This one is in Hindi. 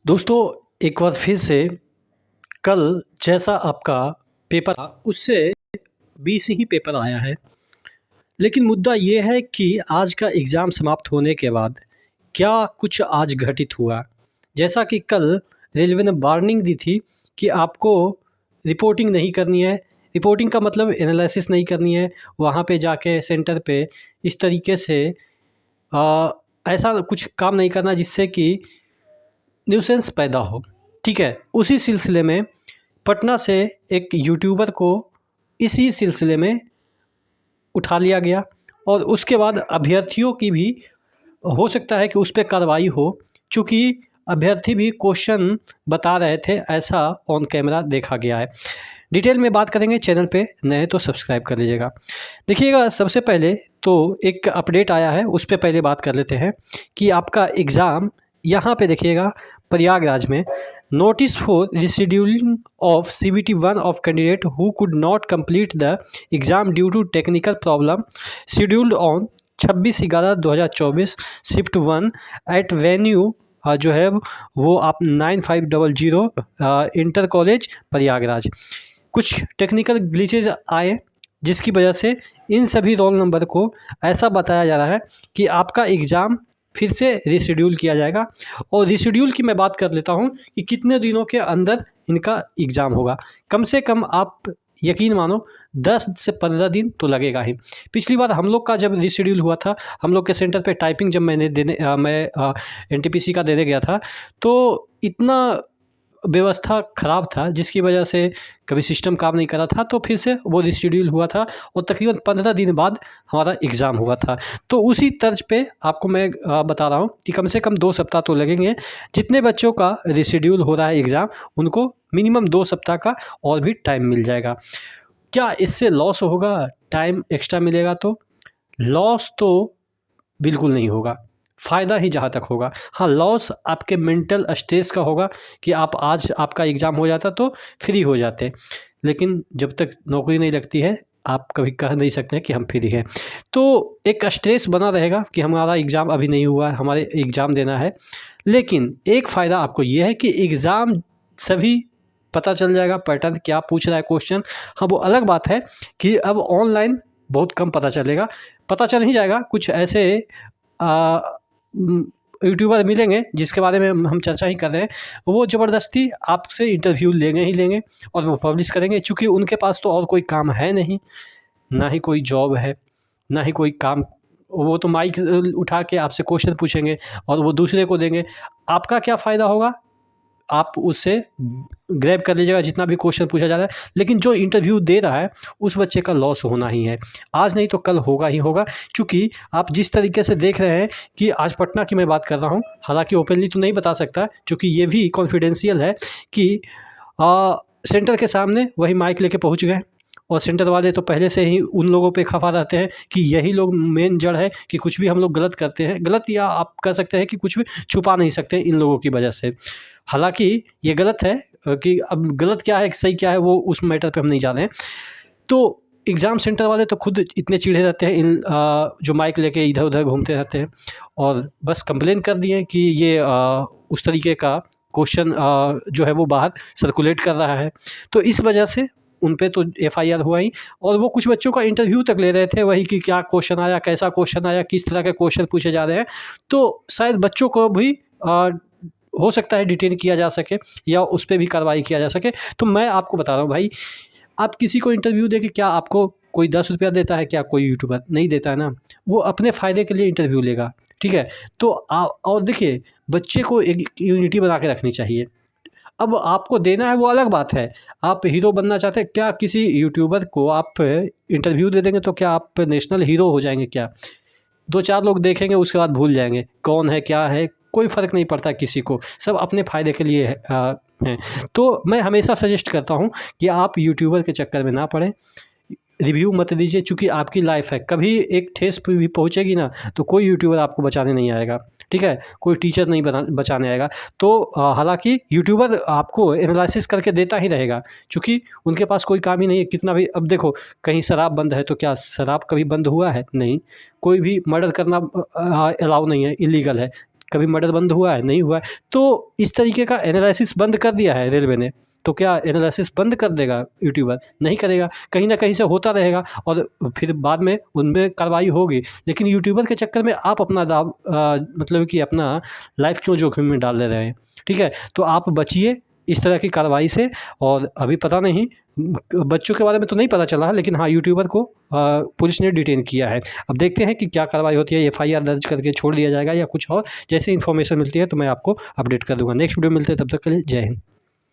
दोस्तों, एक बार फिर से कल जैसा आपका पेपर था उससे 20 ही पेपर आया है। लेकिन मुद्दा ये है कि आज का एग्ज़ाम समाप्त होने के बाद क्या कुछ आज घटित हुआ। जैसा कि कल रेलवे ने वार्निंग दी थी कि आपको रिपोर्टिंग नहीं करनी है। रिपोर्टिंग का मतलब एनालिसिस नहीं करनी है, वहाँ पे जाके सेंटर पे इस तरीके से अ, ऐसा कुछ काम नहीं करना जिससे कि न्यूसेंस पैदा हो। ठीक है, उसी सिलसिले में पटना से एक यूट्यूबर को इसी सिलसिले में उठा लिया गया और उसके बाद अभ्यर्थियों की भी हो सकता है कि उस पे कार्रवाई हो, चूँकि अभ्यर्थी भी क्वेश्चन बता रहे थे, ऐसा ऑन कैमरा देखा गया है। डिटेल में बात करेंगे, चैनल पे नए हैं तो सब्सक्राइब कर लीजिएगा। देखिएगा, सबसे पहले तो एक अपडेट आया है, उस पे पहले बात कर लेते हैं कि आपका एग्ज़ाम यहाँ पे देखिएगा प्रयागराज में notice for rescheduling of CBT 1 of candidate who could not complete the exam due to technical problem scheduled on 26/11/2024 shift 1 at venue जो है वो आप 9500 इंटर कॉलेज प्रयागराज। कुछ टेक्निकल ग्लिचेज आए जिसकी वजह से इन सभी रोल नंबर को ऐसा बताया जा रहा है कि आपका एग्ज़ाम फिर से रिशेड्यूल किया जाएगा। और रिशेड्यूल की मैं बात कर लेता हूँ कि कितने दिनों के अंदर इनका एग्ज़ाम होगा। कम से कम आप यकीन मानो 10 से 15 दिन तो लगेगा ही। पिछली बार हम लोग का जब रिशेड्यूल हुआ था, हम लोग के सेंटर पे टाइपिंग जब मैं NTPC का देने गया था, तो इतना व्यवस्था ख़राब था जिसकी वजह से कभी सिस्टम काम नहीं कर रहा था, तो फिर से वो रिशेड्यूल हुआ था और तकरीबन 15 दिन बाद हमारा एग्ज़ाम हुआ था। तो उसी तर्ज पे आपको मैं बता रहा हूँ कि कम से कम 2 सप्ताह तो लगेंगे। जितने बच्चों का रिशेड्यूल हो रहा है एग्ज़ाम, उनको मिनिमम 2 सप्ताह का और भी टाइम मिल जाएगा। क्या इससे लॉस होगा? टाइम एक्स्ट्रा मिलेगा तो? लॉस तो बिल्कुल नहीं होगा, फ़ायदा ही जहाँ तक होगा। हाँ, लॉस आपके मेंटल स्ट्रेस का होगा कि आप आज आपका एग्ज़ाम हो जाता तो फ्री हो जाते, लेकिन जब तक नौकरी नहीं लगती है आप कभी कह नहीं सकते हैं कि हम फ्री हैं। तो एक स्ट्रेस बना रहेगा कि हमारा एग्ज़ाम अभी नहीं हुआ है, हमारे एग्ज़ाम देना है। लेकिन एक फ़ायदा आपको ये है कि एग्ज़ाम सभी पता चल जाएगा, पैटर्न क्या पूछ रहा है क्वेश्चन। हाँ, वो अलग बात है कि अब ऑनलाइन बहुत कम पता चलेगा, पता चल ही जाएगा। कुछ ऐसे यूट्यूबर मिलेंगे जिसके बारे में हम चर्चा ही कर रहे हैं, वो ज़बरदस्ती आपसे इंटरव्यू लेंगे ही लेंगे और वो पब्लिश करेंगे, चूँकि उनके पास तो और कोई काम है नहीं, ना ही कोई जॉब है, ना ही कोई काम। वो तो माइक उठा के आपसे क्वेश्चन पूछेंगे और वो दूसरे को देंगे। आपका क्या फ़ायदा होगा? आप उससे ग्रैब कर लीजिएगा जितना भी क्वेश्चन पूछा जा रहा है, लेकिन जो इंटरव्यू दे रहा है उस बच्चे का लॉस होना ही है। आज नहीं तो कल होगा ही होगा, चूँकि आप जिस तरीके से देख रहे हैं कि आज पटना की मैं बात कर रहा हूँ, हालाँकि ओपनली तो नहीं बता सकता चूँकि ये भी कॉन्फिडेंशियल है कि सेंटर के सामने वही माइक लेके पहुँच गए और सेंटर वाले तो पहले से ही उन लोगों पे खफा रहते हैं कि यही लोग मेन जड़ है कि कुछ भी हम लोग गलत करते हैं, गलत या आप कह सकते हैं कि कुछ भी छुपा नहीं सकते इन लोगों की वजह से। हालाँकि ये गलत है कि अब गलत क्या है, सही क्या है, वो उस मैटर पे हम नहीं जा रहे हैं। तो एग्ज़ाम सेंटर वाले तो खुद इतने चिढ़े रहते हैं इन जो माइक लेके इधर-उधर घूमते रहते हैं और बस कंप्लेन कर दिए कि ये उस तरीके का क्वेश्चन जो है वो बाहर सर्कुलेट कर रहा है। तो इस वजह से उन पे तो FIR हुआ ही और वो कुछ बच्चों का इंटरव्यू तक ले रहे थे, वही कि क्या क्वेश्चन आया, कैसा क्वेश्चन आया, किस तरह के क्वेश्चन पूछे जा रहे हैं। तो शायद बच्चों को भी हो सकता है डिटेन किया जा सके या उस पे भी कार्रवाई किया जा सके। तो मैं आपको बता रहा हूँ भाई, आप किसी को इंटरव्यू देके क्या आपको कोई 10 रुपया देता है क्या? कोई यूट्यूबर नहीं देता है ना, वो अपने फ़ायदे के लिए इंटरव्यू लेगा, ठीक है? तो और देखिए, बच्चे को एक यूनिटी बना के रखनी चाहिए। अब आपको देना है वो अलग बात है, आप हीरो बनना चाहते हैं, क्या किसी यूट्यूबर को आप इंटरव्यू दे देंगे तो क्या आप नेशनल हीरो हो जाएँगे क्या? 2-4 लोग देखेंगे उसके बाद भूल जाएँगे, कौन है, क्या है, कोई फ़र्क नहीं पड़ता किसी को, सब अपने फ़ायदे के लिए हैं। तो मैं हमेशा सजेस्ट करता हूँ कि आप यूट्यूबर के चक्कर में ना पड़ें, रिव्यू मत दीजिए, चूँकि आपकी लाइफ़ है, कभी एक ठेस पे भी पहुँचेगी ना तो कोई यूट्यूबर आपको बचाने नहीं आएगा, ठीक है? कोई टीचर नहीं बचाने आएगा। तो हालाँकि यूट्यूबर आपको एनालिसिस करके देता ही रहेगा, चूँकि उनके पास कोई काम ही नहीं है, कितना भी। अब देखो, कहीं शराब बंद है तो क्या शराब कभी बंद हुआ है? नहीं। कोई भी मर्डर करना अलाउ नहीं है, इल्लीगल है। कभी मर्डर बंद हुआ है, नहीं हुआ है। तो इस तरीके का एनालिसिस बंद कर दिया है रेलवे ने। तो क्या एनालिसिस बंद कर देगा यूट्यूबर? नहीं करेगा, कहीं न कहीं से होता रहेगा और फिर बाद में उनमें कार्रवाई होगी। लेकिन यूट्यूबर के चक्कर में आप अपना मतलब कि अपना लाइफ़ क्यों जोखिम में डाल दे रहे हैं? ठीक है? तो आप बचिए इस तरह की कार्रवाई से। और अभी पता नहीं, बच्चों के बारे में तो नहीं पता चला है, लेकिन हाँ, यूट्यूबर को पुलिस ने डिटेन किया है। अब देखते हैं कि क्या कार्रवाई होती है, एफआईआर दर्ज करके छोड़ दिया जाएगा या कुछ और। जैसे इन्फॉर्मेशन मिलती है तो मैं आपको अपडेट कर दूँगा। नेक्स्ट वीडियो में मिलते हैं, तब तक के लिए जय हिंद।